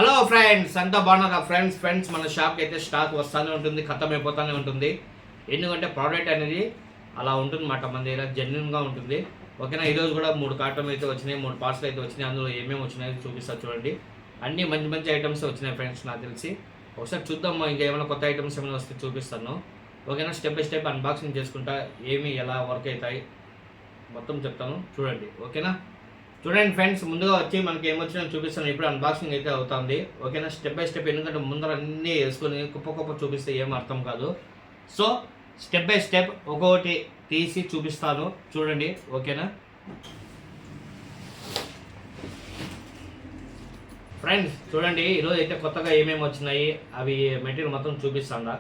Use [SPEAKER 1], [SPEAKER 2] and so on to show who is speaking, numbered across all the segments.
[SPEAKER 1] Hello friends, అంతా బాగున్నారా friends మన షాప్కి అయితే స్టాక్ వస్తూనే ఉంటుంది, ఖతం అయిపోతూనే ఉంటుంది. ఎందుకంటే ప్రోడక్ట్ అనేది అలా ఉంటుంది అన్నమాట. మన దగ్గర జెన్యున్గా ఉంటుంది. ఓకేనా, ఈరోజు కూడా 3 కార్టూన్లు అయితే వచ్చినాయి, 3 పార్సల్ అయితే వచ్చినాయి. అందులో ఏమేమి వచ్చినాయో చూపిస్తారు చూడండి. అన్నీ మంచి మంచి ఐటమ్స్ వచ్చినాయి ఫ్రెండ్స్, నాకు తెలిసి. ఒకసారి చూద్దాం, ఇంకా ఏమైనా కొత్త ఐటమ్స్ ఏమైనా వస్తే చూపిస్తాను. ఓకేనా, స్టెప్ బై స్టెప్ అన్బాక్సింగ్ చేసుకుంటా ఏమి ఎలా వర్క్ అవుతాయి మొత్తం చెప్తాను చూడండి. ఓకేనా, చూడండి ఫ్రెండ్స్, ముందుగా వచ్చి మనకి ఏమొచ్చినా చూపిస్తాను. ఇప్పుడు అన్బాక్సింగ్ అయితే అవుతుంది. ఓకేనా, స్టెప్ బై స్టెప్, ఎందుకంటే ముందర అన్నీ వేసుకొని కుప్ప చూపిస్తే ఏం అర్థం కాదు. సో స్టెప్ బై స్టెప్ ఒక్కొక్కటి తీసి చూపిస్తాను చూడండి. ఓకేనా ఫ్రెండ్స్, చూడండి ఈరోజు అయితే కొత్తగా ఏమేమి వచ్చినాయి అవి మెటీరియల్ మొత్తం చూపిస్తాను.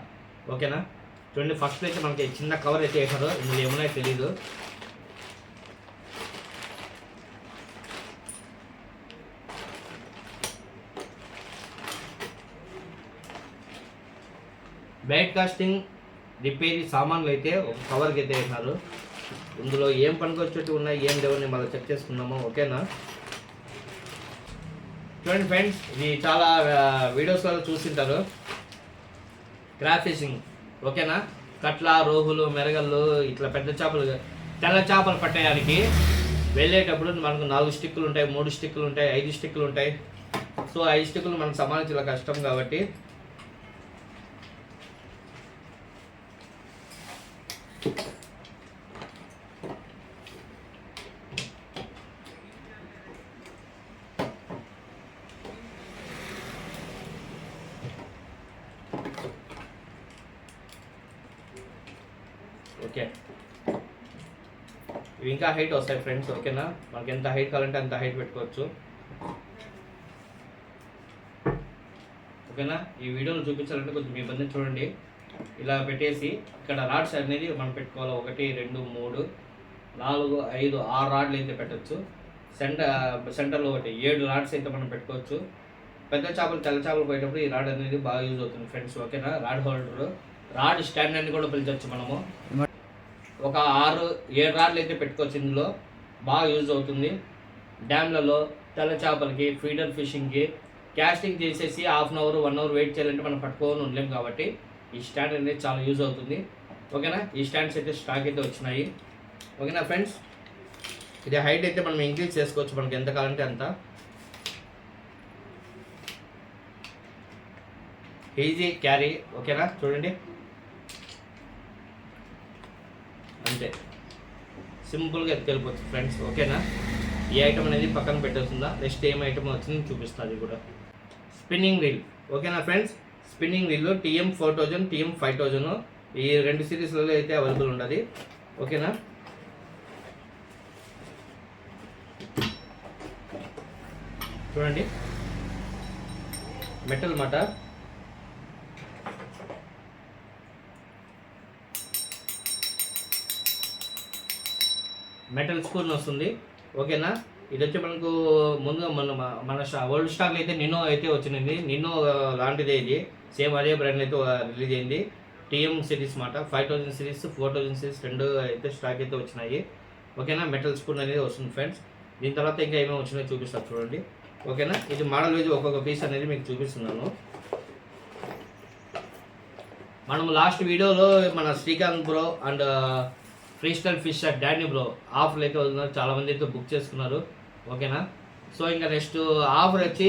[SPEAKER 1] ఓకేనా, చూడండి ఫస్ట్ అయితే మనకి చిన్న కవర్ అయితే వేసారు, ఇందులో ఏమున్నాయో తెలీదు. బైట్ కాస్టింగ్ రిపేరీ సామాన్లు అయితే ఒక కవర్కి అయితే వేసినారు. ఇందులో ఏం పనికొచ్చేట్టు ఉన్నాయి, ఏం లేవని మళ్ళీ చెక్ చేసుకుందాము. ఓకేనా, చూడండి ఫ్రెండ్స్, ఇది చాలా వీడియోస్లలో చూసింటారు. Crop fishing. ఓకేనా, కట్ల, రోహులు, మెరగళ్ళు, ఇట్లా పెద్ద చేపలు, తెల్ల చేపలు పట్టేయడానికి వెళ్ళేటప్పుడు మనకు 4 స్టిక్కులు ఉంటాయి, 3 స్టిక్కులు ఉంటాయి, 5 స్టిక్కులు ఉంటాయి. సో 5 స్టిక్కులు మనకు సంబంధించిన కష్టం కాబట్టి ఓకే, ఇవి ఇంకా హైట్ వస్తాయి ఫ్రెండ్స్. ఓకేనా, మనకి ఎంత హైట్ కావాలంటే అంత హైట్ పెట్టుకోవచ్చు. ఓకేనా, ఈ వీడియోలో చూపించాలంటే కొంచెం ఇబ్బంది. చూడండి, ఇలా పెట్టేసి ఇక్కడ రాడ్స్ అనేది మనం పెట్టుకోవాలి. 1 2 3 4 5 6 రాడ్లు అయితే పెట్టచ్చు. సెంటర్లో ఒకటి 7 రాడ్స్ అయితే మనం పెట్టుకోవచ్చు. పెద్ద చేపలు, తెల్ల చేపలు పోయేటప్పుడు ఈ రాడ్ అనేది బాగా యూజ్ అవుతుంది ఫ్రెండ్స్. ఓకేనా, రాడ్ హోల్డర్, రాడ్ స్టాండ్ అని కూడా పిలిచవచ్చు మనము. ఒక 6 7 రాడ్లు అయితే పెట్టుకోవచ్చు. ఇందులో బాగా యూజ్ అవుతుంది. డ్యామ్లలో తెల్ల చేపలకి, ఫీడర్ ఫిషింగ్కి, క్యాస్టింగ్ చేసేసి half an hour 1 hour wait చేయాలంటే మనం పట్టుకోని ఉండలేము కాబట్టి ఈ స్టాండ్ అనేది చాలా యూజ్ అవుతుంది. ఓకేనా, ఈ స్టాండ్స్ అయితే స్టాక్ అయితే వచ్చినాయి. ఓకేనా ఫ్రెండ్స్, ఇది హైట్ అయితే మనం ఇంక్రీజ్ చేసుకోవచ్చు మనకి ఎంత కావాలంటే అంత. Easy carry. ఓకేనా, చూడండి అంతే సింపుల్గా ఎత్తుకెళ్ళిపోతుంది ఫ్రెండ్స్. ఓకేనా, ఈ ఐటమ్ అనేది పక్కన పెట్టేస్తుందా, నెక్స్ట్ ఏం ఐటమ్ వచ్చింది చూపిస్తుంది కూడా. Spinning wheel. ఓకేనా friends, spinning wheel TM 4000, TM 5000 ఈ 2 సిరీస్లలో అయితే అవైలబుల్ ఉన్నది. ఓకేనా, చూడండి మెటల్ మాట, మెటల్ స్పూన్ వస్తుంది. ఓకేనా, ఇది వచ్చి మనకు ముందుగా మన వరల్డ్ స్టాక్లో అయితే నిన్నో అయితే వచ్చింది. నిన్నో లాంటిదే ఇది, సేమ్ అదే బ్రాండ్ అయితే రిలీజ్ అయింది. TM సిరీస్ మాట, 5000 సిరీస్, 4000 సిరీస్ 2 అయితే స్టాక్ అయితే వచ్చినాయి. ఓకేనా, మెటల్ స్పూన్ అనేది వస్తుంది ఫ్రెండ్స్. దీని తర్వాత ఇంకా ఏమేమి వచ్చినాయో చూపిస్తారు చూడండి. ఓకేనా, ఇది మోడల్ వైజ్ ఒక్కొక్క పీస్ అనేది మీకు చూపిస్తున్నాను. మనం లాస్ట్ వీడియోలో మన Srikanth bro and free style fish Danny bro ఆఫర్లు అయితే వస్తున్నారు, చాలామంది అయితే బుక్ చేసుకున్నారు. ఓకేనా, సో ఇంకా నెక్స్ట్ ఆఫర్ వచ్చి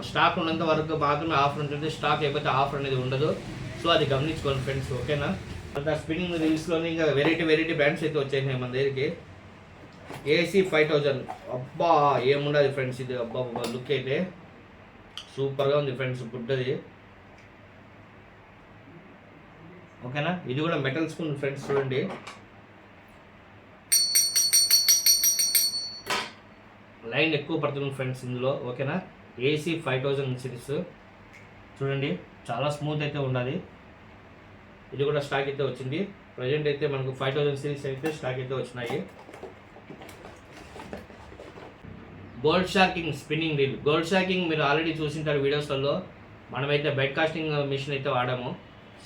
[SPEAKER 1] స్టాక్ ఉన్నంత వరకు మాత్రమే ఆఫర్ ఉంటుంది. స్టాక్ అయిపోతే ఆఫర్ అనేది ఉండదు. సో అది గమనించుకోండి ఫ్రెండ్స్. ఓకేనా, అంత స్పిన్నింగ్ రీల్స్లోనే ఇంకా వెరైటీ బ్రాండ్స్ అయితే వచ్చేసినాయి మన దగ్గరికి. AC 5000, అబ్బా ఏముండదు ఫ్రెండ్స్, ఇది అబ్బా లుక్ అయితే సూపర్గా ఉంది ఫ్రెండ్స్, గుడ్డది. ఓకేనా, ఇది కూడా మెటల్ స్పూన్ ఫ్రెండ్స్, చూడండి లైన్ ఎక్కువ పడుతుంది ఫ్రెండ్స్ ఇందులో. ఓకేనా, AC 5000 సిరీస్ చూడండి, చాలా స్మూత్ అయితే ఉన్నది. ఇది కూడా స్టాక్ అయితే వచ్చింది. ప్రజెంట్ అయితే మనకు 5000 సిరీస్ అయితే స్టాక్ అయితే వచ్చినాయి. Gold sharking spinning reel. Gold sharking మీరు ఆల్రెడీ చూసింటారు వీడియోస్లలో. మనమైతే బెడ్ కాస్టింగ్ మిషన్ అయితే వాడాము.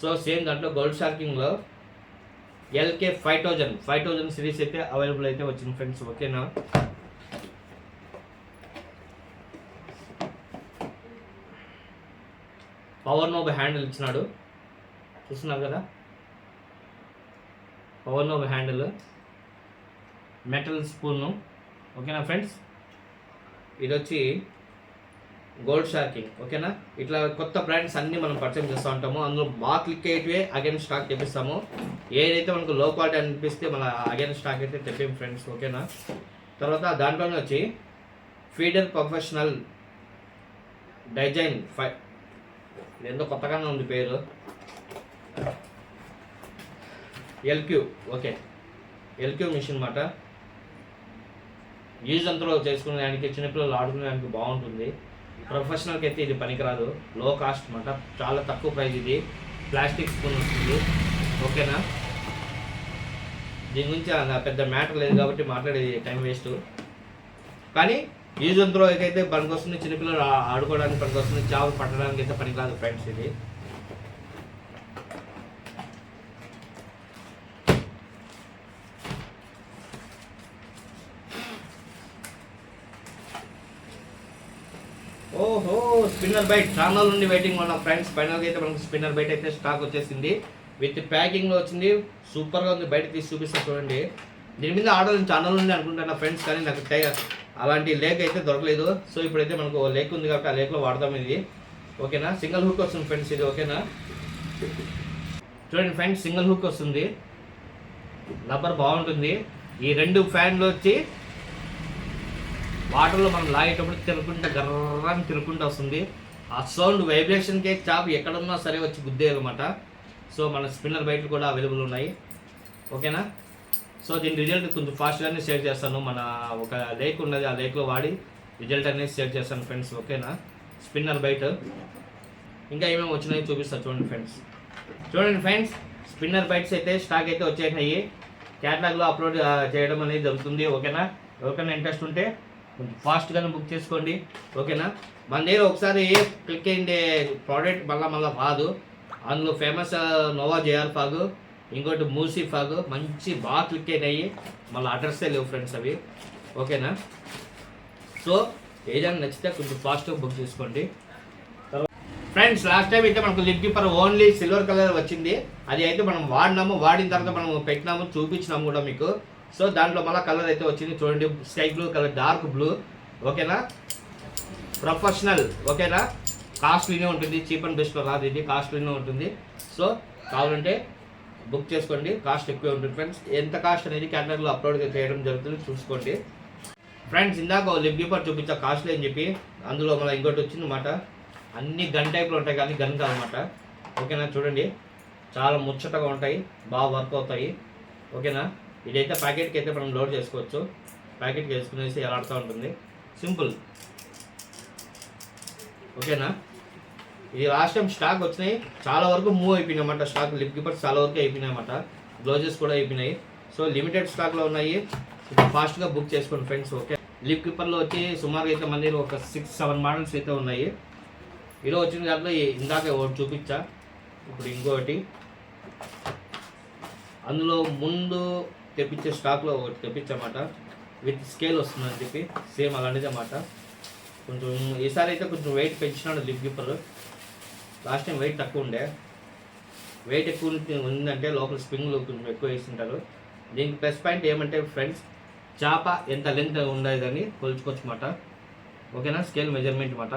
[SPEAKER 1] సో సేమ్ దాంట్లో గోల్డ్ షార్కింగ్లో LK 5000 సిరీస్ అయితే అవైలబుల్ అయితే వచ్చింది ఫ్రెండ్స్. ఓకేనా, పవర్ నోబ్ హ్యాండిల్ ఇచ్చినాడు, చూస్తున్నారు కదా, పవర్ నోబ్ హ్యాండిల్, మెటల్ స్పూను. ఓకేనా ఫ్రెండ్స్, ఇది వచ్చి గోల్డ్ షార్కింగ్. ఓకేనా, ఇట్లా కొత్త బ్రాండ్స్ అన్నీ మనం పర్చేజ్ చేస్తూ ఉంటాము. అందులో బాగా క్లిక్ అయ్యేటివే అగైన్ స్టాక్ తెప్పిస్తాము. ఏదైతే మనకు లో క్వాలిటీ అనిపిస్తే మన అగైన్ స్టాక్ అయితే తెప్పాము ఫ్రెండ్స్. ఓకేనా, తర్వాత దాంట్లోనే వచ్చి ఫీడర్ ప్రొఫెషనల్ డిజైన్ 5, ఎంతో కొత్తగానే ఉంది పేరు, ఎల్క్యూ. ఓకే, ఎల్క్యూ మిషన్ అన్నమాట. యూజ్ అంతలో చేసుకునే దానికి, చిన్నపిల్లలు ఆడుకునే దానికి బాగుంటుంది. ప్రొఫెషనల్కి అయితే ఇది పనికిరాదు, లో కాస్ట్ అన్నమాట, చాలా తక్కువ ప్రైస్. ఇది ప్లాస్టిక్ స్పూన్ వస్తుంది. ఓకేనా, దీని గురించి పెద్ద మ్యాటర్ లేదు కాబట్టి మాట్లాడేది టైం వేస్ట్. కానీ యూజ్ అంతలో అయితే పనికొస్తుంది, చిన్నపిల్లలు ఆడుకోవడానికి పనికొస్తుంది, చేపలు పట్టడానికి అయితే పనికిరాదు ఫ్రెండ్స్. ఇది ఓహో, స్పిన్నర్ బైట్ చాలా నుండి వెయిటింగ్ ఉన్న ఫ్రెండ్స్. ఫైనల్గా అయితే మనకు స్పిన్నర్ బైట్ అయితే స్టాక్ వచ్చేసింది, విత్ ప్యాకింగ్లో వచ్చింది. సూపర్గా ఉంది, బయట తీసి చూపిస్తా చూడండి. దీని మీద ఆర్డర్ ఛానల్ ఉంది అనుకుంటున్నా ఫ్రెండ్స్, కానీ నాకు అలాంటి లేక్ అయితే దొరకలేదు. సో ఇప్పుడైతే మనకు లేక్ ఉంది కాబట్టి ఆ లేక్లో వాడదాం ఇది. ఓకేనా, సింగిల్ హుక్ వస్తుంది ఫ్రెండ్స్ ఇది. ఓకేనా, చూడండి ఫ్రెండ్స్, సింగిల్ హుక్ వస్తుంది, రబ్బర్ బాగుంటుంది. ఈ 2 ఫ్యాన్లు వచ్చి వాటర్లో మనం లాగేటప్పుడు తిరుగుకుంటా గర్రాన్ని తిరుగుకుంటూ వస్తుంది. ఆ సౌండ్ వైబ్రేషన్కే చాప్ ఎక్కడున్నా సరే వచ్చి గుద్దేయాలన్నమాట. సో మన స్పిన్నర్ బైట్లు కూడా అవైలబుల్ ఉన్నాయి. ఓకేనా, సో దీని రిజల్ట్ కొంచెం ఫాస్ట్గానే షేర్ చేస్తాను. మన ఒక లేక్ ఉన్నది, ఆ లేక్లో వాడి రిజల్ట్ అనేది షేర్ చేస్తాను ఫ్రెండ్స్. ఓకేనా, స్పిన్నర్ బైట్ ఇంకా ఏమేమి వచ్చినాయో చూపిస్తాను చూడండి ఫ్రెండ్స్. చూడండి ఫ్రెండ్స్, స్పిన్నర్ బైట్స్ అయితే స్టాక్ అయితే వచ్చేసినాయి. క్యాటలాగ్లో అప్లోడ్ చేయడం అనేది జరుగుతుంది. ఓకేనా, ఎవరికైనా ఇంట్రెస్ట్ ఉంటే కొంచెం ఫాస్ట్గానే బుక్ చేసుకోండి. ఓకేనా, మన దగ్గర ఒకసారి క్లిక్ అయ్యిండే ప్రోడక్ట్ మళ్ళీ రాదు. అందులో ఫేమస్ నోవా జేఆర్ ఫాగ్, ఇంకోటి మూసీ ఫాగ్, మంచి బాగా క్లిక్ అయినాయి. మళ్ళీ అడ్రస్సే లేవు ఫ్రెండ్స్ అవి. ఓకేనా, సో ఏదైనా నచ్చితే కొంచెం ఫాస్ట్గా బుక్ చేసుకోండి ఫ్రెండ్స్. లాస్ట్ టైం అయితే మనకు lip keeper only silver colour వచ్చింది. అది అయితే మనం వాడినాము, వాడిన తర్వాత మనం పెట్టినాము, చూపించినాము కూడా మీకు. సో దాంట్లో మళ్ళీ కలర్ అయితే వచ్చింది చూడండి, sky blue colour, dark blue. ఓకేనా, ప్రొఫెషనల్. ఓకేనా, కాస్ట్లీనే ఉంటుంది, చీప్ అండ్ బెస్ట్లో రాదు ఇది, కాస్ట్లీనే ఉంటుంది. సో కావాలంటే బుక్ చేసుకోండి, కాస్ట్ ఎక్కువే ఉంటుంది ఫ్రెండ్స్. ఎంత కాస్ట్ అనేది క్యాటలాగ్లో అప్లోడ్ చేయడం జరుగుతుంది, చూసుకోండి ఫ్రెండ్స్. ఇందాక లిప్ కీపర్ చూపించా కాస్ట్లీ అని చెప్పి, అందులో మళ్ళీ ఇంకోటి వచ్చింది అన్నమాట. అన్ని గన్ టైప్లో ఉంటాయి కానీ గన్ కాదన్నమాట. ఓకేనా, చూడండి చాలా ముచ్చటగా ఉంటాయి, బాగా వర్క్ అవుతాయి. ఓకేనా, ఇదైతే ప్యాకెట్కి అయితే మనం లోడ్ చేసుకోవచ్చు, ప్యాకెట్కి వేసుకునేసి ఎలాడుతూ ఉంటుంది, సింపుల్. ఓకేనా, ఇది లాస్ట్ టైం స్టాక్ వచ్చినాయి, చాలా వరకు మూవ్ అయిపోయినాయి అన్నమాట. స్టాక్ లిప్ కీపర్స్ చాలా వరకు అయిపోయినాయి అన్నమాట, గ్లౌజెస్ కూడా అయిపోయినాయి. సో లిమిటెడ్ స్టాక్లో ఉన్నాయి, ఫాస్ట్గా బుక్ చేసుకోండి ఫ్రెండ్స్. ఓకే, లిప్ కీపర్లో వచ్చి సుమారుగా అయితే మన దగ్గర ఒక 6-7 మోడల్స్ అయితే ఉన్నాయి. ఈరోజు వచ్చిన దాంట్లో ఇందాక ఒకటి చూపించా, ఇప్పుడు ఇంకొకటి. అందులో ముందు తెప్పించే స్టాక్లో ఒకటి తెప్పించమాట, విత్ స్కేల్ వస్తుందని చెప్పి, సేమ్ అలాంటిది అన్నమాట. కొంచెం ఈసారి అయితే కొంచెం వెయిట్ పెంచినాడు lip keeper. Last time weight తక్కువ ఉండే, వెయిట్ ఎక్కువ ఉందంటే లోపల స్ప్రింగ్లు కొంచెం ఎక్కువ వేస్తుంటారు. దీనికి ప్లస్ పాయింట్ ఏమంటే ఫ్రెండ్స్, చేప ఎంత లెంత్ ఉండదు అని కొలుచుకోవచ్చు అన్నమాట. ఓకేనా, స్కేల్ మెజర్మెంట్ అన్నమాట.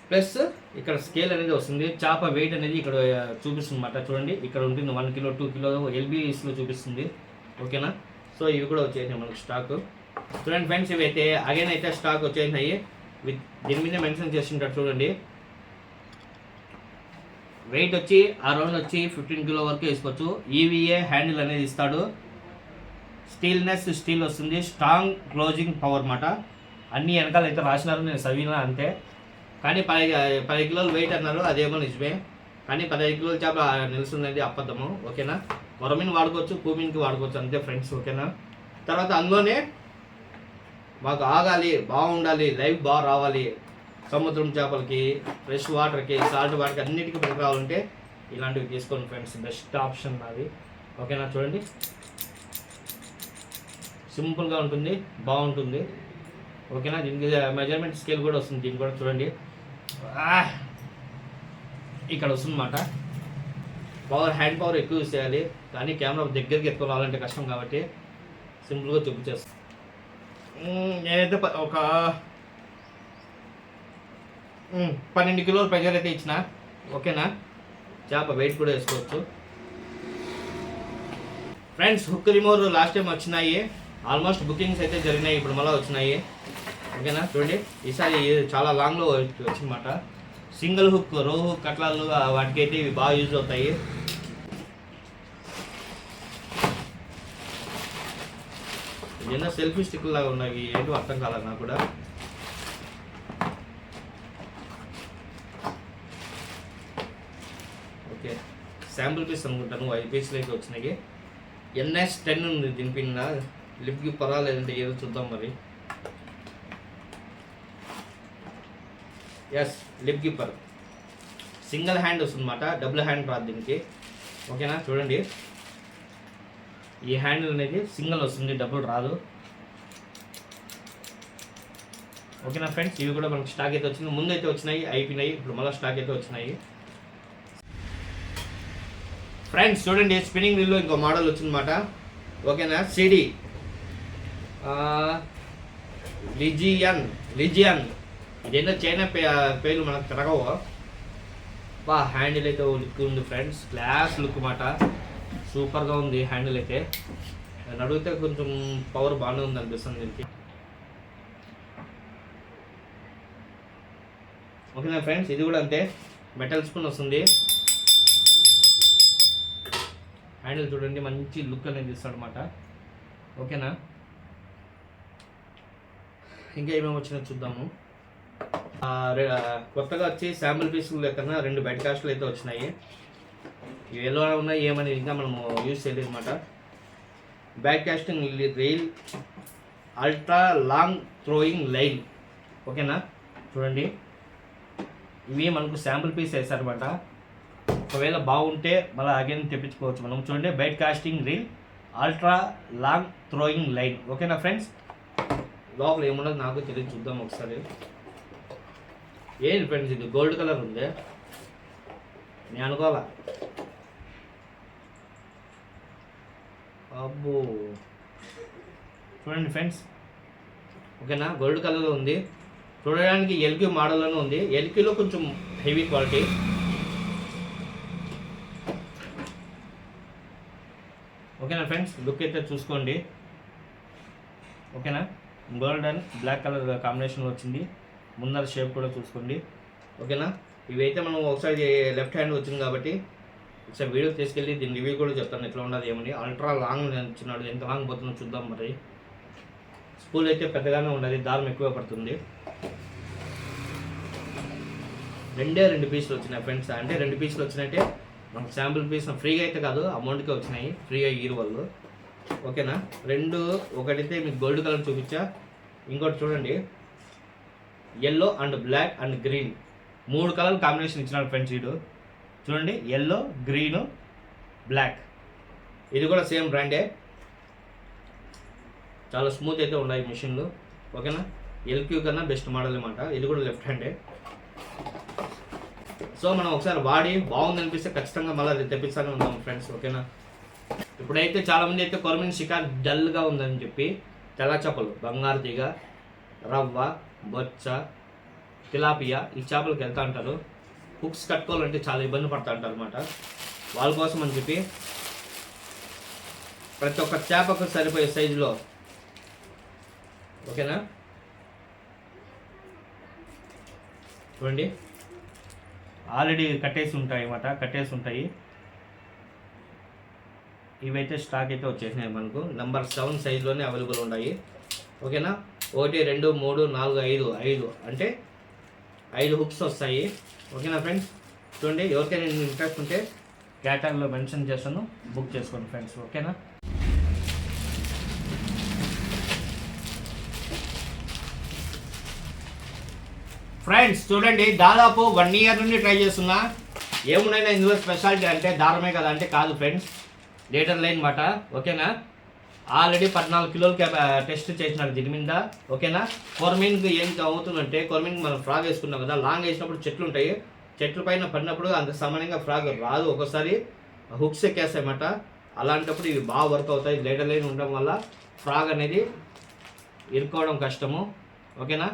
[SPEAKER 1] ప్లస్ ఇక్కడ స్కేల్ అనేది వస్తుంది, చేప వెయిట్ అనేది ఇక్కడ చూపిస్తుంది అన్నమాట. చూడండి ఇక్కడ ఉంటుంది 1 కిలో 2 కిలో ఎల్బీస్లో చూపిస్తుంది. ఓకేనా, సో ఇవి కూడా వచ్చేసినాయి మనకు స్టాక్. చూడండి ఫ్రెండ్స్, ఇవి అయితే అగైన్ అయితే స్టాక్ వచ్చేసినాయి, విత్ దీని మీద మెన్షన్ చేస్తుంటారు చూడండి. వెయిట్ వచ్చి అరౌండ్ వచ్చి 15 కిలో వరకు వేసుకోవచ్చు. ఈవీఏ హ్యాండిల్ అనేది ఇస్తాడు, స్టీల్నెస్ స్టీల్ వస్తుంది, స్ట్రాంగ్ క్లోజింగ్ పవర్ అన్నమాట. అన్ని వెనకాల అయితే రాసినారు, నేను చదివినా అంతే. కానీ 10 కిలోలు వెయిట్ అన్నారు, అదేమో నిజమే. కానీ 15 కిలోల చేప నిలుస్తుంది అబద్ధము. ఓకేనా, కొరమీన్ వాడుకోవచ్చు, కూమీన్కి వాడుకోవచ్చు అంతే ఫ్రెండ్స్. ఓకేనా, తర్వాత అందులోనే మాకు ఆగాలి, బాగుండాలి, లైఫ్ బాగా రావాలి, సముద్రం చేపలకి, ఫ్రెష్ వాటర్కి, సాల్ట్ వాటర్కి అన్నిటికీ పనికి రావాలంటే ఇలాంటివి తీసుకోండి ఫ్రెండ్స్, బెస్ట్ ఆప్షన్ అది. ఓకేనా, చూడండి సింపుల్గా ఉంటుంది, బాగుంటుంది. ఓకేనా, దీనికి మెజర్మెంట్ స్కేల్ కూడా వస్తుంది, దీనికి కూడా చూడండి. ఇక్కడ వస్తుందన్నమాట. హ్యాండ్ పవర్ ఎక్కువ యూస్ చేయాలి, కానీ కెమెరా దగ్గరికి ఎక్కువ రావాలంటే కష్టం కాబట్టి సింపుల్గా చూపించేస్తాను. నేనైతే ఒక 12 కిలోల ప్రెజర్ అయితే ఇచ్చిన. ఓకేనా, చేప వెయిట్ కూడా వేసుకోవచ్చు. Friends, hook remover last time వచ్చినాయి, ఆల్మోస్ట్ బుకింగ్స్ అయితే జరిగినాయి, ఇప్పుడు మళ్ళీ వచ్చినాయి. ఓకేనా, చూడండి ఈసారి చాలా లాంగ్లో వచ్చిందన్నమాట. సింగిల్ హుక్, రో హుక్ కట్లాలు వాటికైతే ఇవి బాగా యూజ్ అవుతాయి. ఏదైనా సెల్ఫీ స్టిక్ లాగా ఉన్నాయి, ఏంటో అర్థం కాలేదు నాకు కూడా. ఓకే, శాంపుల్ పీస్ అనుకుంటాను, 5 పీసులు అయితే వచ్చినాయి. NS10 ఉంది దీనిపైన. లిప్కి పర్వాలేదంటే ఏదో చూద్దాం మరి. Yes, lip keeper single hand వస్తుందన్నమాట, డబుల్ హ్యాండ్ రాదు దీనికి. ఓకేనా, చూడండి ఈ హ్యాండిల్ అనేది సింగిల్ వస్తుంది, డబుల్ రాదు. ఓకేనా ఫ్రెండ్స్, ఇవి కూడా మనకు స్టాక్ అయితే వచ్చింది. ముందు అయితే వచ్చినాయి, అయిపోయినాయి, ఇప్పుడు మళ్ళీ స్టాక్ అయితే వచ్చినాయి. ఫ్రెండ్స్ చూడండి, స్పిన్నింగ్ రీల్లో ఇంకో మోడల్ వచ్చిందన్నమాట. ఓకేనా, CD లిజియన్ ఇదేంటో చైనా పేర్లు మనకు తిరగవు. హ్యాండిల్ అయితే లుక్ ఉంది ఫ్రెండ్స్, క్లాస్ లుక్ మాట, సూపర్గా ఉంది హ్యాండిల్ అయితే. నేను అడిగితే కొంచెం పవర్ బాగానే ఉంది అనిపిస్తుంది దీనికి. ఓకేనా ఫ్రెండ్స్, ఇది కూడా అంతే, మెటల్ స్పూన్ వస్తుంది. హ్యాండిల్ చూడండి, మంచి లుక్ అనేది ఇస్తాడు అనమాట. ఓకేనా, ఇంకా ఏమేమి వచ్చినా చూద్దాము. కొత్తగా వచ్చి శాంపుల్ పీసులు లెక్కన 2 బెడ్ కాస్ట్లు అయితే వచ్చినాయి. ఇవి ఎలా ఉన్నాయి ఏమని ఇంకా మనము యూజ్ చేయలేదు అనమాట. Back casting reel, ultra long throwing line. ఓకేనా, చూడండి ఇవి మనకు శాంపుల్ పీస్ వేస్తారనమాట. ఒకవేళ బాగుంటే మళ్ళీ అగైన్ తెప్పించుకోవచ్చు మనం. చూడండి, bait casting reel, ultra long throwing line. ఓకేనా ఫ్రెండ్స్, లోపల ఏమున్నది నాకు తెలియదు, చూద్దాం ఒకసారి. ఏంటి ఫ్రెండ్స్, ఇది గోల్డ్ కలర్ ఉంది, నేను అనుకోవాలా. అబ్బో, చూడండి ఫ్రెండ్స్. ఓకేనా, గోల్డ్ కలర్లో ఉంది, చూడడానికి ఎల్క్యూ మోడల్లోనే ఉంది. ఎల్క్యూలో కొంచెం హెవీ క్వాలిటీ. ఓకేనా ఫ్రెండ్స్, లుక్ అయితే చూసుకోండి. ఓకేనా, గోల్డ్ అండ్ బ్లాక్ కలర్ కాంబినేషన్లో వచ్చింది. ముందర షేప్ కూడా చూసుకోండి. ఓకేనా, ఇవైతే మనం ఒకసారి లెఫ్ట్ హ్యాండ్ వచ్చింది కాబట్టి ఒకసారి వీడియో తీసుకెళ్ళి దీని రివ్యూ కూడా చెప్తాను ఎట్లా ఉన్నది ఏమని. అల్ట్రా లాంగ్ వచ్చినాడు, ఎంత లాంగ్ పోతుందో చూద్దాం మరి. స్పూల్ అయితే పెద్దగానే ఉన్నది, దారం ఎక్కువ పడుతుంది. 2 పీసులు వచ్చినాయి ఫ్రెండ్స్. అంటే 2 పీసులు వచ్చినట్టే మనకు శాంపుల్ పీస్ ఫ్రీగా అయితే కాదు, అమౌంట్కే వచ్చినాయి, ఫ్రీగా ఇయ్యరు వాళ్ళు. ఓకేనా, ఒకటైతే మీకు గోల్డ్ కలర్ చూపించా, ఇంకోటి చూడండి yellow and black and green 3 colour combination ఇచ్చినాడు ఫ్రెండ్స్. వీడు చూడండి, ఎల్లో, గ్రీను, బ్లాక్. ఇది కూడా సేమ్ బ్రాండే, చాలా స్మూత్ అయితే ఉన్నాయి మిషన్లు. ఓకేనా, ఎల్క్యూ కన్నా బెస్ట్ మోడల్ అన్నమాట. ఇది కూడా లెఫ్ట్ హ్యాండే. సో మనం ఒకసారి వాడి బాగుంది అనిపిస్తే ఖచ్చితంగా మళ్ళీ తెప్పిస్తానే ఉన్నాం ఫ్రెండ్స్. ఓకేనా, ఇప్పుడైతే చాలామంది అయితే కొరమీన్ షికార్ డల్గా ఉందని చెప్పి తెల్ల చేపలు, బంగారు తీగ, రవ్వ, బొచ్చ, తిలాపియా ఈ చేపలకు వెళ్తూ ఉంటారు. హుక్స్ కట్టుకోవాలంటే చాలా ఇబ్బంది పడుతూ ఉంటారు అనమాట. వాళ్ళ కోసం అని చెప్పి ప్రతి ఒక్క చేపకు సరిపోయే సైజులో. ఓకేనా, చూడండి ఆల్రెడీ కట్టేసి ఉంటాయి. ఇవైతే స్టాక్ అయితే వచ్చేసినాయి మనకు. నెంబర్ 7 సైజులోనే అవైలబుల్ ఉన్నాయి. ఓకేనా, 1 2 3 4 5 అంటే 5 హుక్స్ వస్తాయి. ఓకేనా ఫ్రెండ్స్, చూడండి ఎవరికైనా ఇంట్రెస్ట్ ఉంటే క్యాటలాగ్లో మెన్షన్ చేస్తాను, బుక్ చేసుకోండి ఫ్రెండ్స్. ఓకేనా, ఫ్రెండ్స్ చూడండి, దాదాపు 1 ఇయర్ నుండి ట్రై చేస్తున్నా. ఏమున్నాయినా ఇందులో స్పెషాలిటీ అంటే దారమే కదా అంటే కాదు ఫ్రెండ్స్, లీటర్ లైన్ మాట. ఓకేనా, ఆల్రెడీ 14 కిలోలకి టెస్ట్ చేసినారు దీని మీద. ఓకేనా, కొరమీన్కి ఏం అవుతుందంటే, కొరమీన్కి మనం ఫ్రాగ్ వేసుకున్నాం కదా, లాంగ్ వేసినప్పుడు చెట్లు ఉంటాయి, చెట్ల పైన పడినప్పుడు అంత సమానంగా ఫ్రాగ్ రాదు, ఒకసారి హుక్స్ ఎక్కేస్తాయన్నమాట. అలాంటప్పుడు ఇవి బాగా వర్క్ అవుతాయి. లేడర్ లైన్ ఉండడం వల్ల ఫ్రాగ్ అనేది ఇరుక్కోవడం కష్టము. ఓకేనా,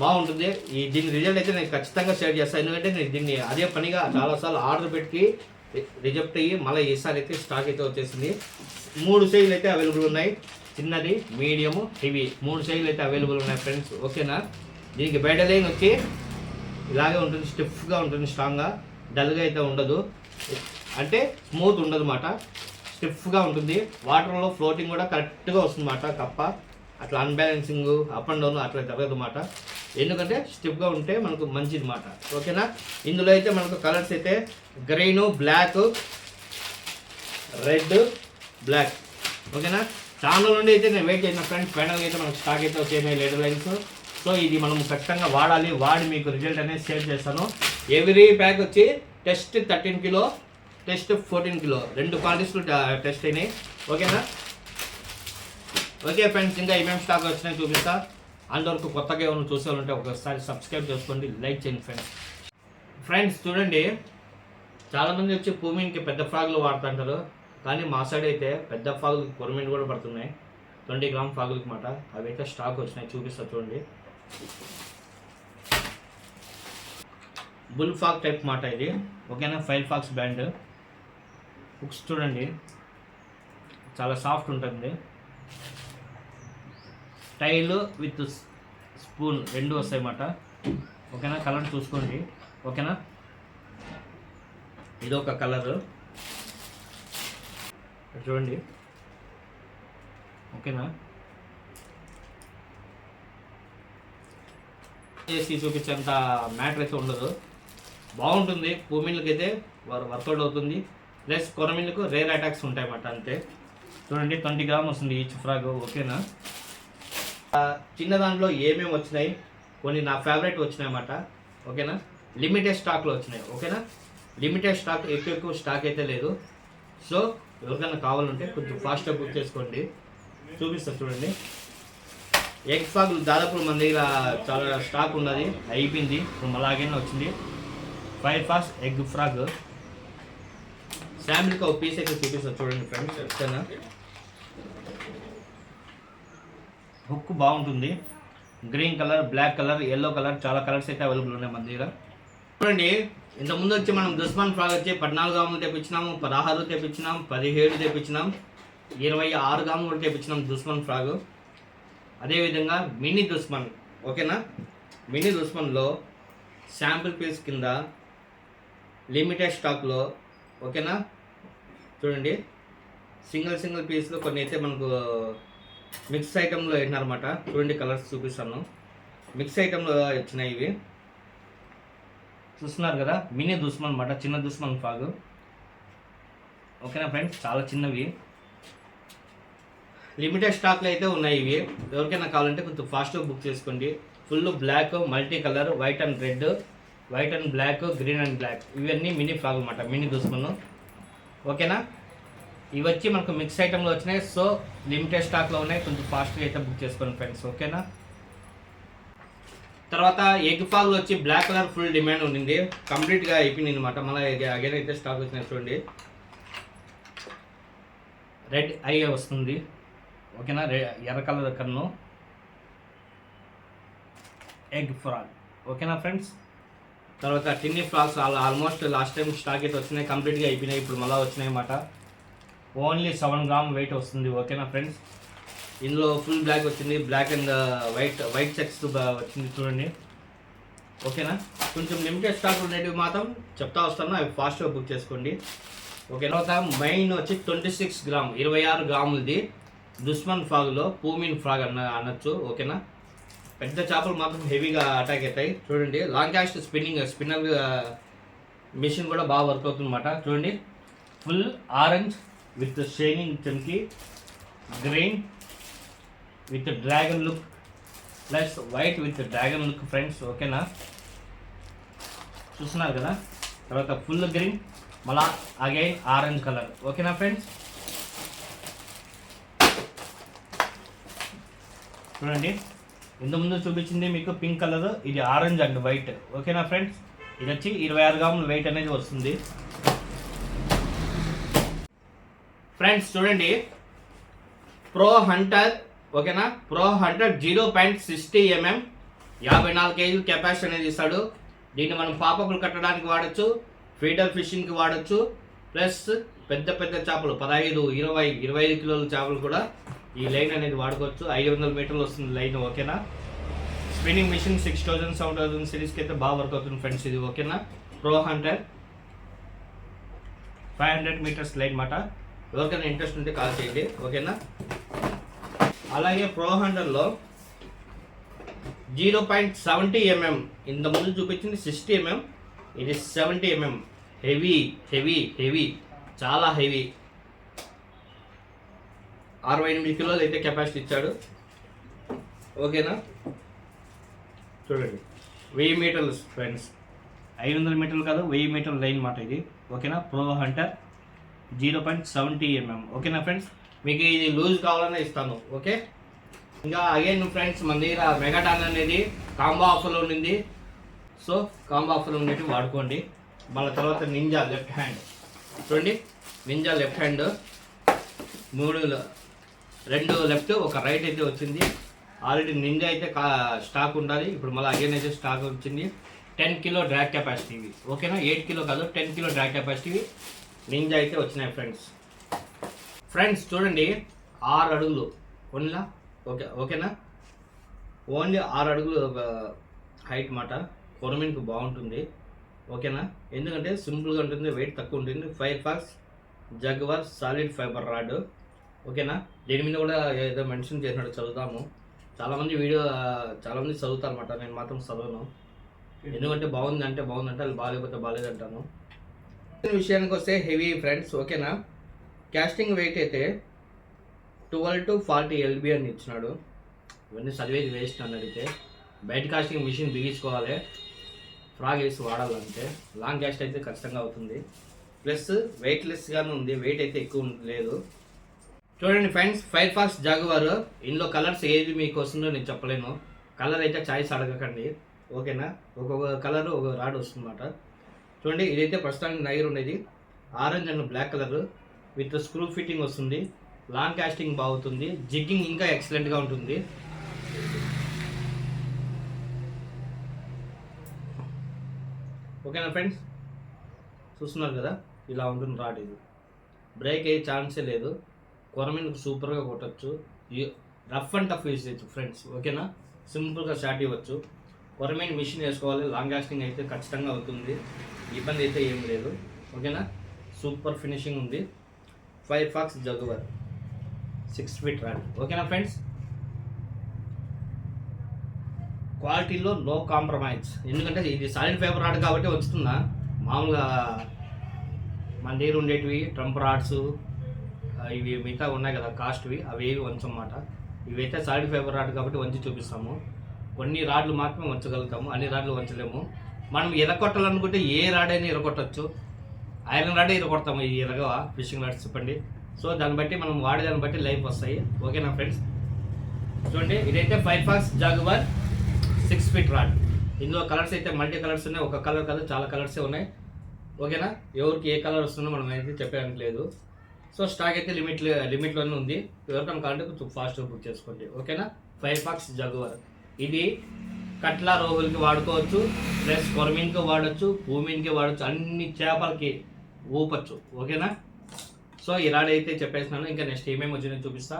[SPEAKER 1] బాగుంటుంది. దీని రిజల్ట్ అయితే నేను ఖచ్చితంగా షేర్ చేస్తాను, ఎందుకంటే నేను దీన్ని అదే పనిగా చాలాసార్లు ఆర్డర్ పెట్టి రిజెక్ట్ అయ్యి మళ్ళీ ఈసారి అయితే స్టాక్ అయితే వచ్చేసింది. 3 సైజులు అయితే అవైలబుల్ ఉన్నాయి, చిన్నది, మీడియము, హెవీ, 3 సైజులు అయితే అవైలబుల్ ఉన్నాయి ఫ్రెండ్స్. ఓకేనా, దీనికి బయట లైన్ వచ్చి ఇలాగే ఉంటుంది, స్టిఫ్గా ఉంటుంది, స్ట్రాంగ్గా, డల్గా అయితే ఉండదు, అంటే స్మూత్ ఉండదు అన్నమాట, స్టిఫ్గా ఉంటుంది. వాటర్లో ఫ్లోటింగ్ కూడా కరెక్ట్గా వస్తుంది అన్నమాట. కప్ప అట్లా అన్బ్యాలెన్సింగ్ అప్ అండ్ డౌన్ అట్లా జరగదు అన్నమాట, ఎందుకంటే స్టిఫ్గా ఉంటే మనకు మంచిది అన్నమాట. ఓకేనా, ఇందులో అయితే మనకు కలర్స్ అయితే గ్రీను, బ్లాక్, రెడ్, బ్లాక్. ఓకేనా, చాలా నుండి అయితే నేను వెయిట్ చేసిన ఫ్రెండ్స్, ఫైనల్గా అయితే మనకు స్టాక్ అయితే వచ్చేసినాయి లేడర్ లైన్స్. సో ఇది మనం ఖచ్చితంగా వాడాలి, వాడి మీకు రిజల్ట్ అనేది షేర్ చేస్తాను. ఎవ్రీ ప్యాక్ వచ్చి టెస్ట్ 13 కిలో, టెస్ట్ 14 కిలో, 2 క్వాలిటీస్లో టెస్ట్ అయినాయి. ఓకేనా, ఓకే ఫ్రెండ్స్, ఇంకా ఏమేమి స్టాక్ వచ్చినాయి చూపిస్తా. అంతవరకు కొత్తగా ఏమైనా చూసేవాళ్ళంటే ఒకసారి సబ్స్క్రైబ్ చేసుకోండి, లైక్ చేయండి ఫ్రెండ్స్. చూడండి, చాలామంది వచ్చి పూమిన్కి పెద్ద ఫ్రాగులు వాడుతుంటారు, కానీ మా సైడ్ అయితే పెద్ద ఫ్రాగులకి కొరమీన్ కూడా పడుతున్నాయి, 20 గ్రామ్ ఫ్రాగులకి మాట. అవి అయితే స్టాక్ వచ్చినాయి, చూపిస్తా చూడండి. బుల్ ఫాగ్ టైప్ మాట ఇది. ఓకేనా, ఫైల్ ఫాక్స్ బ్యాండ్ హుక్స్ చూడండి, చాలా సాఫ్ట్ ఉంటుంది. టైల్ విత్ స్పూన్ 2 వస్తాయి అన్నమాట. ఓకేనా, కలర్ చూసుకోండి. ఓకేనా, ఇది ఒక కలర్ చూడండి. ఓకేనా, చేసి చూపించేంత మ్యాటర్ అయితే ఉండదు, బాగుంటుంది. పూమిన్లకి అయితే వర్కౌట్ అవుతుంది, ప్లస్ కొరమిన్లకు రేర్ అటాక్స్ ఉంటాయి అన్నమాట, అంతే. చూడండి, 20 గ్రామ్ వస్తుంది ఈచ్ ఫ్రాగ్. ఓకేనా, చిన్న దాంట్లో ఏమేమి వచ్చినాయి, కొన్ని నా ఫేవరెట్ వచ్చినాయి అన్నమాట. ఓకేనా, లిమిటెడ్ స్టాక్లో వచ్చినాయి. ఓకేనా, లిమిటెడ్ స్టాక్, ఎక్కువ స్టాక్ అయితే లేదు. సో ఎవరికైనా కావాలంటే కొంచెం ఫాస్ట్గా బుక్ చేసుకోండి. చూపిస్తా చూడండి. ఎగ్ ఫ్రాగ్ దాదాపు మన దగ్గర చాలా స్టాక్ ఉన్నది, అయిపోయింది, ఇప్పుడు అలాగైనా వచ్చింది. ఫైర్ ఫాస్ట్ ఎగ్ ఫ్రాగ్ శాంపిల్కి ఒక పీస్ అయితే చూపిస్తా చూడండి ఫ్రెండ్స్. ఓకేనా, హుక్ బాగుంటుంది, green colour, black colour, yellow colour, చాలా కలర్స్ అయితే అవైలబుల్ ఉన్నాయి మన దగ్గర. చూడండి, ఇంతకుముందు వచ్చి మనం దుస్మాన్ ఫ్రాగ్ వచ్చి 14 గ్రాములు తెప్పించినాము, 16 తెప్పించినాం, 17 తెప్పించినాం, 26 గ్రాములు కూడా తెప్పించినాం దుస్మాన్ ఫ్రాగ్. అదేవిధంగా మినీ దుస్మాన్. ఓకేనా, మినీ దుస్మాన్లో శాంపుల్ పీస్ కింద లిమిటెడ్ స్టాక్లో. ఓకేనా, చూడండి, సింగిల్ పీస్లో కొన్ని అయితే మనకు మిక్స్ ఐటెంలో వేసినారన్నమాట. చూడండి, కలర్స్ చూపిస్తాను, మిక్స్ ఐటెంలో వచ్చినాయి ఇవి, చూస్తున్నారు కదా. మినీ దుస్మాన్ అన్నమాట, చిన్న దుస్మాన్ ఫ్రాగ్. ఓకేనా ఫ్రెండ్స్, చాలా చిన్నవి, లిమిటెడ్ స్టాక్లో అయితే ఉన్నాయి ఇవి. ఎవరికైనా కావాలంటే కొంచెం ఫాస్ట్గా బుక్ చేసుకోండి. Full black, multi colour, white and red, white and black, green and black, ఇవన్నీ మినీ ఫ్రాగ్ అన్నమాట, మినీ దుస్మాన్. ఓకేనా, ఇవి వచ్చి మనకు మిక్స్ ఐటెంలో వచ్చినాయి. సో లిమిటెడ్ స్టాక్లో ఉన్నాయి, కొంచెం ఫాస్ట్గా అయితే బుక్ చేసుకోండి ఫ్రెండ్స్. ఓకేనా, తర్వాత ఎగ్ ఫ్రాగ్లో వచ్చి బ్లాక్ కలర్ ఫుల్ డిమాండ్ ఉండింది, కంప్లీట్గా అయిపోయింది అనమాట. మళ్ళీ అగైన్ అయితే స్టాక్ వచ్చినాయి చూడండి. రెడ్ ఐ వస్తుంది. ఓకేనా, ఎర్ర కలర్ కన్ను, ఎగ్ ఫ్రాగ్. ఓకేనా ఫ్రెండ్స్, తర్వాత tiny frogs almost last time stock అయితే వచ్చినాయి, కంప్లీట్గా అయిపోయినాయి, ఇప్పుడు మళ్ళీ వచ్చినాయి అన్నమాట. ఓన్లీ 7 గ్రామ్ వెయిట్ వస్తుంది. ఓకేనా ఫ్రెండ్స్, ఇందులో ఫుల్ బ్లాక్ వచ్చింది, బ్లాక్ అండ్ వైట్ చెక్స్ వచ్చింది చూడండి. ఓకేనా, కొంచెం లిమిటెడ్ స్టాక్ ఉండేవి మాత్రం చెప్తా వస్తాను, అవి ఫాస్ట్గా బుక్ చేసుకోండి. ఓకే, తర్వాత మెయిన్ వచ్చి 26 గ్రామ్, 26 గ్రాములది దుస్మాన్ ఫ్రాగ్లో పూమిన్ ఫ్రాగ్ అనొచ్చు. ఓకేనా, పెద్ద చేపలు మాత్రం హెవీగా అటాక్ అవుతాయి. చూడండి, లాంగ్ క్యాస్ట్ స్పిన్నర్ మిషన్ కూడా బాగా వర్క్ అవుతుంది అన్నమాట. చూడండి, ఫుల్ ఆరెంజ్ విత్ షైనింగ్ చమ్కీ, green with dragon look, plus white with dragon look friends. ఓకేనా, చూస్తున్నారు కదా. తర్వాత ఫుల్ గ్రీన్, మళ్ళా అగైన్ ఆరెంజ్ కలర్. ఓకేనా ఫ్రెండ్స్, చూడండి, ఇంతకుముందు చూపించింది మీకు పింక్ కలర్, ఇది ఆరెంజ్ అండ్ వైట్. ఓకేనా ఫ్రెండ్స్, ఇది వచ్చి 26 గ్రాముల వెయిట్ అనేది వస్తుంది. ఫ్రెండ్స్ చూడండి, ప్రో హంటర్ ఓకేనా, pro hunter 0.60 mm 54 kg capacity అనేది ఇస్తాడు. దీన్ని మనం పాపపులు కట్టడానికి వాడచ్చు, ఫీడర్ ఫిషింగ్కి వాడచ్చు, ప్లస్ పెద్ద పెద్ద చేపలు 15, 20, 25 కిలోల చేపలు కూడా ఈ లైన్ అనేది వాడుకోవచ్చు. 500 మీటర్లు వస్తుంది లైన్ ఓకేనా. స్పిన్నింగ్ మిషన్ 6000, 7000 సిరీస్కి అయితే బాగా వర్క్ అవుతుంది ఫ్రెండ్స్ ఇది ఓకేనా. ప్రో హంటర్ 500 మీటర్స్ లైన్ మాట. ఎవరికైనా ఇంట్రెస్ట్ ఉంటే కాల్ చేయండి ఓకేనా. అలాగే ప్రో హంటర్లో 0.70 mm, ఇంత ముందు చూపించింది 60 mm, ఇది 70 mm. హెవీ హెవీ హెవీ, చాలా హెవీ. 68 కిలోలు అయితే కెపాసిటీ ఇచ్చాడు ఓకేనా. చూడండి 1000 మీటర్లు ఫ్రెండ్స్, 500 మీటర్లు కాదు 1000 మీటర్ల లైన్ మాట ఇది ఓకేనా. ప్రో హంటర్ 0.70 mm ఓకేనా ఫ్రెండ్స్. మీకు ఇది లూజ్ కావాలన్నా ఇస్తాను ఓకే. ఇంకా అగైన్ ఫ్రెండ్స్ మన దగ్గర మెగాటాన్ అనేది కాంబో ఆఫర్లో ఉంది. సో కాంబో ఆఫర్లో ఉండేవి వాడుకోండి. మళ్ళీ తర్వాత నింజా లెఫ్ట్ హ్యాండ్ చూడండి, ninja left hand 2 left 1 right అయితే వచ్చింది. ఆల్రెడీ నింజా అయితే స్టాక్ ఉండాలి, ఇప్పుడు మళ్ళీ అగైన్ అయితే స్టాక్ వచ్చింది. 10 కిలో డ్రాగ్ కెపాసిటీ ఇవి ఓకేనా. 8 కిలో కాదు 10 కిలో డ్రాగ్ కెపాసిటీ నింజా అయితే వచ్చినాయి ఫ్రెండ్స్. ఫ్రెండ్స్ చూడండి 6 అడుగులు ఓన్లా ఓకేనా. ఓన్లీ 6 అడుగులు హైట్ మాట. కొరమీన్కి బాగుంటుంది ఓకేనా, ఎందుకంటే సింపుల్గా ఉంటుంది, వెయిట్ తక్కువ ఉంటుంది. ఫైర్ఫాక్స్ జగ్వార్ సాలిడ్ ఫైబర్ రాడ్ ఓకేనా. దీని మీద కూడా ఏదో మెన్షన్ చేసినట్టు చదువుతాము. చాలామంది చదువుతారు అన్నమాట, నేను మాత్రం చదవను. ఎందుకంటే బాగుంది అంటే బాగుందంటే, అది బాగాలేకపోతే బాగాలేదంటాను. విషయానికి వస్తే హెవీ ఫ్రెండ్స్ ఓకేనా. క్యాస్టింగ్ వెయిట్ అయితే 12 to 40 lb అని ఇచ్చినాడు. ఇవన్నీ చదివేది వేస్ట్ అని అడిగితే. బయట కాస్టింగ్ మిషన్ బిగించుకోవాలి, ఫ్రాగ్ వేసి వాడాలంటే. లాంగ్ క్యాస్ట్ అయితే ఖచ్చితంగా అవుతుంది, ప్లస్ వెయిట్లెస్గానే ఉంది, వెయిట్ అయితే ఎక్కువ లేదు. చూడండి ఫ్రెండ్స్, ఫైర్ఫాక్స్ జాగువార్, ఇందులో కలర్స్ ఏది మీకు వస్తుందో నేను చెప్పలేను. కలర్ అయితే చాయిస్ అడగకండి ఓకేనా. ఒక్కొక్క కలర్ ఒక రాడ్ వస్తుందన్నమాట. చూడండి ఇదైతే ప్రస్తుతానికి నైర్ ఉండేది, orange and black colour with screw fitting వస్తుంది. లాంగ్ కాస్టింగ్ బాగుంటుంది, జిగ్గింగ్ ఇంకా ఎక్సలెంట్గా ఉంటుంది. ఓకేనా ఫ్రెండ్స్, చూస్తున్నారు కదా ఇలా ఉంటుంది రాడ్. ఇది బ్రేక్ అయ్యే ఛాన్సే లేదు, కొరమీన్కి సూపర్గా కొట్టచ్చు. రఫ్ అండ్ టఫ్ యూజ్ చేయొచ్చు ఫ్రెండ్స్ ఓకేనా. సింపుల్గా షార్ట్ ఇవ్వచ్చు. కొరమీన్ మిషన్ వేసుకోవాలి, లాంగ్ కాస్టింగ్ అయితే ఖచ్చితంగా అవుతుంది, ఇబ్బంది అయితే ఏం లేదు ఓకేనా. సూపర్ ఫినిషింగ్ ఉంది. ఫైర్ఫాక్స్ జగువర్ 6 feet రాడ్ ఓకేనా ఫ్రెండ్స్. క్వాలిటీలో నో కాంప్రమైజ్, ఎందుకంటే ఇది సాలిడ్ ఫైబర్ రాడ్ కాబట్టి వస్తుందా. మామూలుగా మన దగ్గర ఉండేటివి ట్రంప్ రాడ్స్ ఇవి మిగతా ఉన్నాయి కదా కాస్ట్వి, అవి ఏవి వంచమాట. ఇవైతే సాలిడ్ ఫైబర్ రాడ్ కాబట్టి వంచి చూపిస్తాము. కొన్ని రాడ్లు మాత్రమే వంచగలుగుతాము, అన్ని రాడ్లు వంచలేము. మనం ఎరగొట్టాలనుకుంటే ఏ రాడ్ అయినా ఎరగొట్టచ్చు. ఐరన్ రాడే ఎరగొడతాము, ఈ ఎరగవా ఫిషింగ్ రాడ్స్ చెప్పండి. సో దాన్ని బట్టి మనం వాడేదాన్ని బట్టి లైఫ్ వస్తాయి ఓకేనా ఫ్రెండ్స్. చూడండి ఇదైతే ఫైర్ఫాక్స్ జాగువార్ 6 feet రాడ్. ఇందులో కలర్స్ అయితే మల్టీ కలర్స్ ఉన్నాయి, ఒక కలర్ కాదు చాలా కలర్సే ఉన్నాయి ఓకేనా. ఎవరికి ఏ కలర్ వస్తుందో మనం అయితే చెప్పడానికి లేదు. సో స్టాక్ అయితే లిమిట్లోనే ఉంది. ఎవరికైనా కావాలంటే కొంచెం ఫాస్ట్గా బుక్ చేసుకోండి ఓకేనా. ఫైర్ఫాక్స్ జాగువార్ ఇది కట్లా రోహులకి వాడుకోవచ్చు, ప్లస్ కొరమీన్కి వాడచ్చు, భూమీన్కి వాడచ్చు, అన్ని చేపలకి ఊపచ్చు ఓకేనా. సో ఈ రాడ్ అయితే చెప్పేసినాను, ఇంకా నెక్స్ట్ ఏమేమి వచ్చిందో చూపిస్తా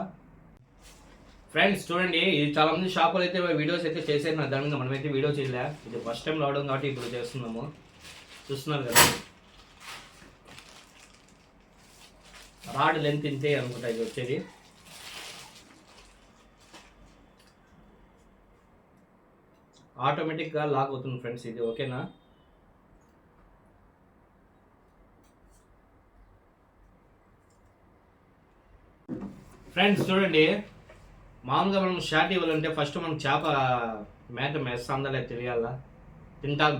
[SPEAKER 1] ఫ్రెండ్స్. చూడండి ఇది చాలామంది షాపులు అయితే వీడియోస్ అయితే చేసేసిన, దాని మీద మనమైతే వీడియో చేయలే. ఇది ఫస్ట్ టైం రావడం కాబట్టి ఇప్పుడు చేస్తున్నాము, చూస్తున్నారు కదా. రాడ్ లెంత్ ఇంతే అనుకుంటా ఇది వచ్చేది. ఆటోమేటిక్గా లాక్ అవుతుంది ఫ్రెండ్స్ ఇది ఓకేనా. ఫ్రెండ్స్ చూడండి, మామూలుగా మనం షార్ట్ ఇవ్వాలంటే ఫస్ట్ మనం చేప మేత మేస్తుందా లేదా తెలియాలా,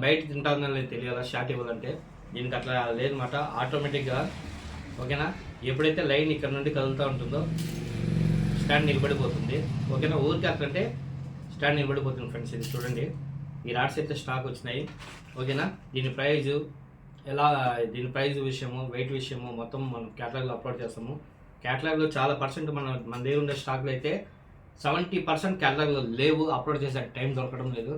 [SPEAKER 1] బయట తింటుందా లేదా తెలియాలా షార్ట్ ఇవ్వాలంటే. దీనికి అట్లా లేదన్నమాట, ఆటోమేటిక్గా ఓకేనా. ఎప్పుడైతే లైన్ ఇక్కడ నుండి కదులుతూ ఉంటుందో స్టాండ్ నిలబడిపోతుంది ఓకేనా. ఊరికి అట్లంటే స్టాండ్ నిలబడిపోతుంది ఫ్రెండ్స్. ఇది చూడండి ఈ రాడ్స్ అయితే స్టాక్ వచ్చినాయి. ఓకేనా, దీని ప్రైజ్ విషయము, వెయిట్ విషయము మొత్తం మనం క్యాటలాగ్లో అప్లోడ్ చేస్తాము. క్యాటలాగ్లో చాలా పర్సెంట్ మన దగ్గర ఉండే స్టాక్లో అయితే 70% క్యాటలాగ్లో లేవు, అప్లోడ్ చేసే టైం దొరకడం లేదు,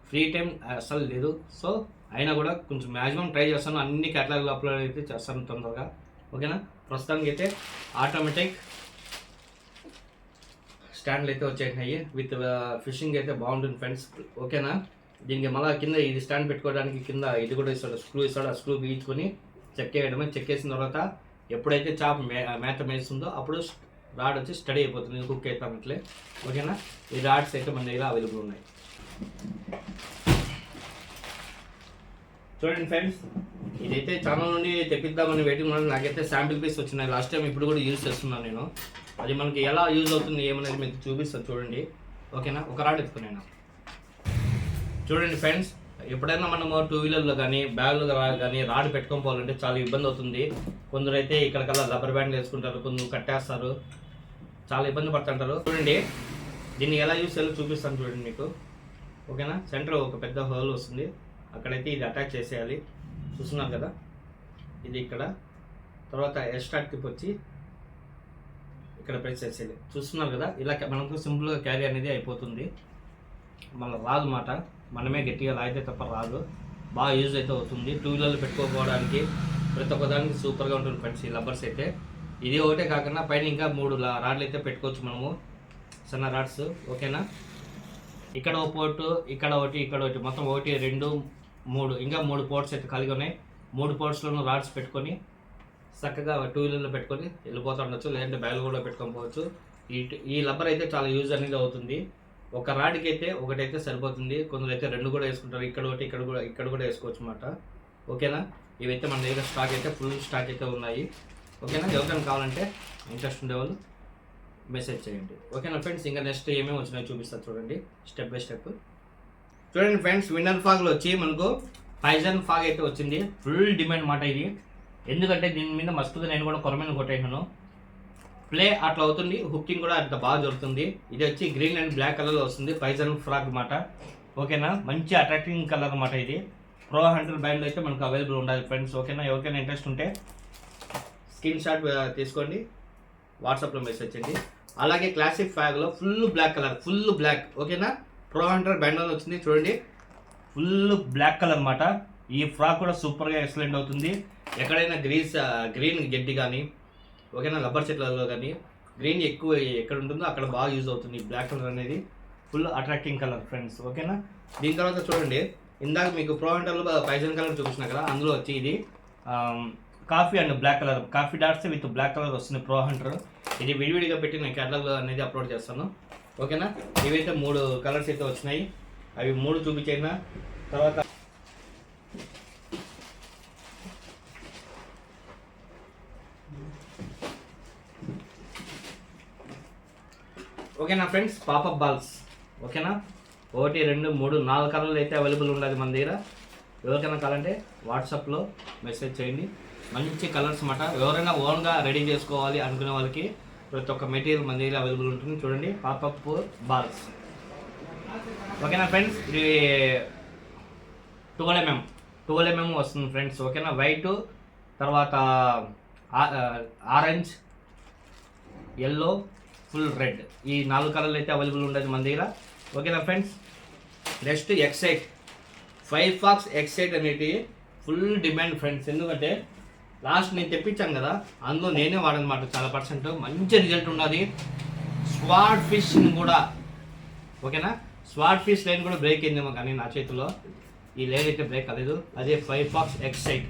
[SPEAKER 1] ఫ్రీ టైం అసలు లేదు. సో అయినా కూడా కొంచెం మ్యాక్సిమం ట్రై చేస్తాను, అన్ని క్యాటలాగ్లో అప్లోడ్ అయితే చేస్తాను తొందరగా. ఓకేనా, ప్రస్తుతానికి అయితే ఆటోమేటిక్ స్టాండ్లు అయితే వచ్చేసినాయి. విత్ ఫిషింగ్ అయితే బాగుంటుంది ఫ్రెండ్స్. ఓకేనా, దీనికి మళ్ళీ కింద ఇది స్టాండ్ పెట్టుకోవడానికి కింద ఇది కూడా ఇస్తాడు, స్క్రూ ఇస్తాడు. ఆ స్క్రూ బిగించుకొని చెక్ చేయడమే. చెక్ చేసిన తర్వాత ఎప్పుడైతే చాప్ మేత మేస్తుందో అప్పుడు రాడ్ వచ్చి స్టడీ అయిపోతుంది, కుక్ అవుతామట్లే. ఓకేనా, ఈ రాడ్స్ అయితే మన దగ్గర అవైలబుల్ ఉన్నాయి. చూడండి ఫ్రెండ్స్, ఇదైతే ఛానల్ నుండి తెప్పిద్దామని వెయిటింగ్ ఉన్నాను. నాకైతే శాంపిల్ పీస్ వచ్చినాయి లాస్ట్ టైం, ఇప్పుడు కూడా యూజ్ చేస్తున్నాను నేను. అది మనకి ఎలా యూజ్ అవుతుంది ఏమనేది మీకు చూపిస్తాను చూడండి. ఓకేనా, ఒక రాడ్ ఎత్తుకున్నాను. చూడండి ఫ్రెండ్స్, ఎప్పుడైనా మనము 2 వీలర్లో కానీ బ్యాగ్లో కానీ రాడ్ పెట్టుకొని పోవాలంటే చాలా ఇబ్బంది అవుతుంది. కొందరు అయితే ఇక్కడికల్లా రబ్బర్ బ్యాండ్లు వేసుకుంటారు, కొందరు కట్టేస్తారు, చాలా ఇబ్బంది పడుతుంటారు. చూడండి, దీన్ని ఎలా యూజ్ చేయాలో చూపిస్తాను చూడండి మీకు. ఓకేనా, సెంటర్ ఒక పెద్ద హోల్ వస్తుంది, అక్కడైతే ఇది అటాచ్ చేసేయాలి. చూస్తున్నారు కదా, ఇది ఇక్కడ. తర్వాత ఎక్స్ట్రా టిప్ వచ్చి ఇక్కడ ప్రెస్ చేసేది. చూస్తున్నారు కదా, ఇలా మనకు సింపుల్గా క్యారీ అనేది అయిపోతుంది. మళ్ళీ రాదు మాట, మనమే గట్టిగా లాగితే తప్ప రాదు. బాగా యూజ్ అయితే అవుతుంది 2 వీలర్లు పెట్టుకోపోవడానికి, ప్రతి ఒక్కదానికి సూపర్గా ఉంటుంది ఫ్రెండ్స్ ఈ లబ్బర్స్ అయితే. ఇది ఒకటే కాకుండా పైన ఇంకా 3 రాడ్లు అయితే పెట్టుకోవచ్చు మనము, సన్న రాడ్స్. ఓకేనా, ఇక్కడ ఒక పోర్టు, ఇక్కడ ఒకటి, మొత్తం 1, 2, 3 ఇంకా 3 పోర్ట్స్ అయితే ఖాళీగా ఉన్నాయి. 3 పోర్ట్స్లోనూ రాడ్స్ పెట్టుకొని చక్కగా 2 వీలర్లో పెట్టుకొని వెళ్ళిపోతూ ఉండొచ్చు, లేదంటే బ్యాగ్లో కూడా పెట్టుకొని పోవచ్చు. ఈ లబ్బర్ అయితే చాలా యూజ్ అనేది అవుతుంది. ఒక రాడ్కి అయితే ఒకటైతే సరిపోతుంది, కొందరు అయితే 2 కూడా వేసుకుంటారు. ఇక్కడ ఒకటి, ఇక్కడ కూడా వేసుకోవచ్చు అన్నమాట. ఓకేనా, ఇవైతే మన దగ్గర స్టాక్ అయితే ఫుల్ స్టాక్ అయితే ఉన్నాయి. ఓకేనా, ఎవరికైనా కావాలంటే ఇంట్రెస్ట్ ఉండేవాళ్ళు మెసేజ్ చేయండి. ఓకేనా ఫ్రెండ్స్, ఇంకా నెక్స్ట్ ఏమేమి వచ్చినాయో చూపిస్తారు చూడండి స్టెప్ బై స్టెప్. చూడండి ఫ్రెండ్స్, విన్నర్ ఫాగ్లో వచ్చి మనకు పైజన్ ఫాగ్ అయితే వచ్చింది. ఫుల్ డిమాండ్ మాట ఇది, ఎందుకంటే దీని మీద మస్తుగా నేను కూడా కొరమైన కొట్టేసాను. ప్లే అట్లా అవుతుంది, హుక్కింగ్ కూడా అంత బాగా దొరుకుతుంది. ఇది వచ్చి గ్రీన్ అండ్ బ్లాక్ కలర్లో వస్తుంది, పైజన్ ఫ్రాక్ మాట. ఓకేనా, మంచి అట్రాక్టింగ్ కలర్ అన్నమాట ఇది. Pro Hunter బ్యాండ్లో అయితే మనకు అవైలబుల్ ఉండాలి ఫ్రెండ్స్. ఓకేనా, ఎవరికైనా ఇంట్రెస్ట్ ఉంటే స్క్రీన్ షాట్ తీసుకోండి, వాట్సాప్లో మెసేజ్ చేయండి. అలాగే క్లాసిక్ ఫ్యాగ్లో full black colour, full black. ఓకేనా, Pro Hunter బ్యాండ్లో వచ్చింది చూడండి, ఫుల్ బ్లాక్ కలర్ అన్నమాట. ఈ ఫ్రాక్ కూడా సూపర్గా ఎక్సలెంట్ అవుతుంది. ఎక్కడైనా గ్రీన్ గడ్డి కానీ, ఓకేనా, రబ్బర్ చెట్లలో కానీ గ్రీన్ ఎక్కువ ఎక్కడ ఉంటుందో అక్కడ బాగా యూజ్ అవుతుంది. బ్లాక్ కలర్ అనేది ఫుల్ అట్రాక్టింగ్ కలర్ ఫ్రెండ్స్. ఓకేనా, దీని తర్వాత చూడండి, ఇందాక మీకు Pro Hunterలో పైజన్ కలర్ చూపించిన కదా, అందులో వచ్చి ఇది coffee and black colour, coffee dots with black colour వస్తుంది Pro Hunter. ఇది విడివిడిగా పెట్టి నేను క్యాటలాగ్ అనేది అప్లోడ్ చేస్తాను. ఓకేనా, ఇవైతే 3 కలర్స్ అయితే వచ్చినాయి, అవి 3 చూపించిన తర్వాత ఓకేనా ఫ్రెండ్స్, పాపప్ బాల్స్. ఓకేనా, 1, 2, 3, 4 కలర్లు అయితే అవైలబుల్ ఉండదు మన దగ్గర. ఎవరికైనా కావాలంటే వాట్సాప్లో మెసేజ్ చేయండి. మంచి కలర్స్ అన్నమాట. ఎవరైనా ఓన్గా రెడీ చేసుకోవాలి అనుకునే వాళ్ళకి ప్రతి ఒక్క మెటీరియల్ మన దగ్గర అవైలబుల్ ఉంటుంది. చూడండి, పాపప్ బాల్స్. ఓకేనా ఫ్రెండ్స్, ఇది 12 mm వస్తుంది ఫ్రెండ్స్. ఓకేనా, వైట్, తర్వాత ఆరెంజ్, ఎల్లో, ఫుల్ రెడ్, ఈ 4 కలర్లు అయితే అవైలబుల్ ఉండదు మన దగ్గర. ఓకేనా friends, next X8 5 Fox X8 అనేది ఫుల్ డిమాండ్ ఫ్రెండ్స్. ఎందుకంటే లాస్ట్ నేను తెప్పించాను కదా, అందులో నేనే వాడనమాట, చాలా % మంచి రిజల్ట్ ఉన్నది. స్వాట్ ఫిష్ కూడా, ఓకేనా, స్వాట్ ఫిష్ లైన్ కూడా బ్రేక్ అయిందేమో, కానీ నా చేతిలో ఈ లైన్ అయితే బ్రేక్ అవ్వలేదు. అదే 5 Fox X8.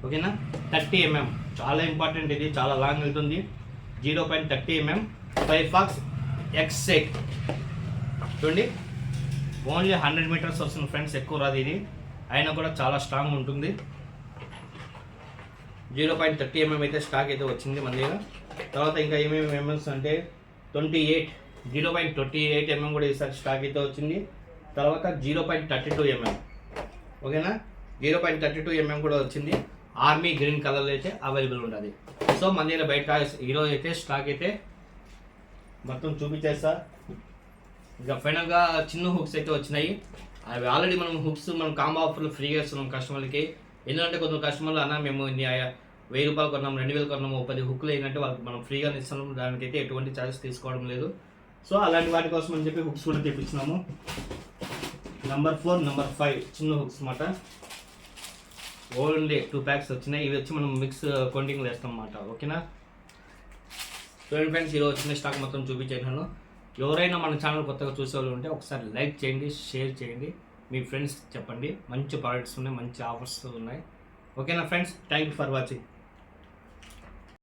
[SPEAKER 1] ఓకేనా, 30 mm, చాలా ఇంపార్టెంట్, ఇది చాలా లాంగ్ వెళ్తుంది. 0.30 mm 5 Fox X8 చూడండి, ఓన్లీ 100 మీటర్స్ వస్తుంది ఫ్రెండ్స్, ఎక్కువ రాదు ఇది, అయినా కూడా చాలా స్ట్రాంగ్ ఉంటుంది. 0.30 mm అయితే స్టాక్ అయితే వచ్చింది మన దగ్గర. తర్వాత ఇంకా ఏమేమి ఎంఎంస్ అంటే 0.28 mm కూడా ఈసారి స్టాక్ అయితే వచ్చింది. తర్వాత 0.32 mm, ఓకేనా, 0.32 mm కూడా వచ్చింది. ఆర్మీ గ్రీన్ కలర్లో అయితే అవైలబుల్ ఉంటుంది. సో మన దగ్గర బయట ఈరోజు అయితే స్టాక్ అయితే మొత్తం చూపించేస్తా. ఇక ఫైనల్గా చిన్న హుక్స్ అయితే వచ్చినాయి. అవి ఆల్రెడీ మనం హుక్స్ మనం కాంబో ఆఫర్లు ఫ్రీగా ఇస్తున్నాం కస్టమర్లకి. ఎందుకంటే కొంచెం కస్టమర్లు అన్న మేము 1000 రూపాయలు కొన్నాము, 2000 కొన్నాము, 10 హుక్లు ఏంటంటే వాళ్ళకి మనం ఫ్రీగా ఇస్తున్నాం, దానికైతే ఎటువంటి ఛార్జెస్ తీసుకోవడం లేదు. సో అలాంటి వాటి కోసం అని చెప్పి హుక్స్ కూడా తెప్పించినాము. నెంబర్ 4, నెంబర్ 5 చిన్న హుక్స్ అన్నమాట. ఓన్లీ 2 ప్యాక్స్ వచ్చినాయి. ఇవి వచ్చి మనం మిక్స్ కౌంటింగ్లో వేస్తాం అన్నమాట. ఓకేనా చూడండి ఫ్రెండ్స్, ఈరోజు వచ్చిన స్టాక్ మొత్తం చూపించాను. ఎవరైనా మన ఛానల్ కొత్తగా చూసే వాళ్ళు ఉంటే ఒకసారి లైక్ చేయండి, షేర్ చేయండి, మీ ఫ్రెండ్స్ చెప్పండి. మంచి ప్రోడక్ట్స్ ఉన్నాయి, మంచి ఆఫర్స్ ఉన్నాయి. ఓకేనా friends, thank you for watching.